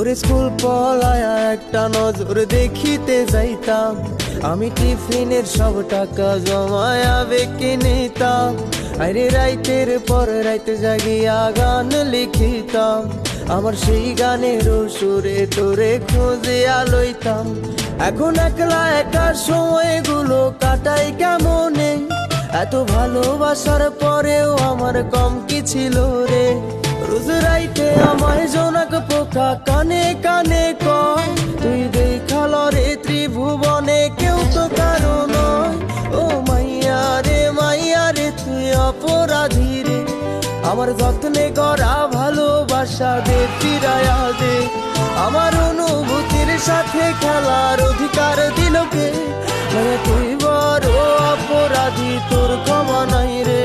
তোর স্কুল পলায়া একটা নজর দেখিতে যাইতাম, আমি টিফিনের সব টাকা জমায়া বেঁকে নিতাম। আরে রাইতের পর রাইতে জাগিয়া গান লিখিতাম, আমার সেই গানের সুরে তোরে খুঁজিয়া লইতাম। এখন একলা একা সময়গুলো কাটাই কেমনে, এত ভালোবাসার পরেও আমার কম কি ছিল রে। রোজ রাইতে আমায় জোনাক পোকা কানে কানে কয়, তুই দেখাল রে ত্রিভুবনে কেউ তো কারো নয়। ও মাইয়া রে তুই অপরাধী রে, আমার যত্নে করা ভালোবাসা দে ফিরায়া দে। আমার অনুভূতির সাথে খেলার অধিকার দিল কে, তুই বড় অপরাধী, তোর ক্ষমা নাই রে।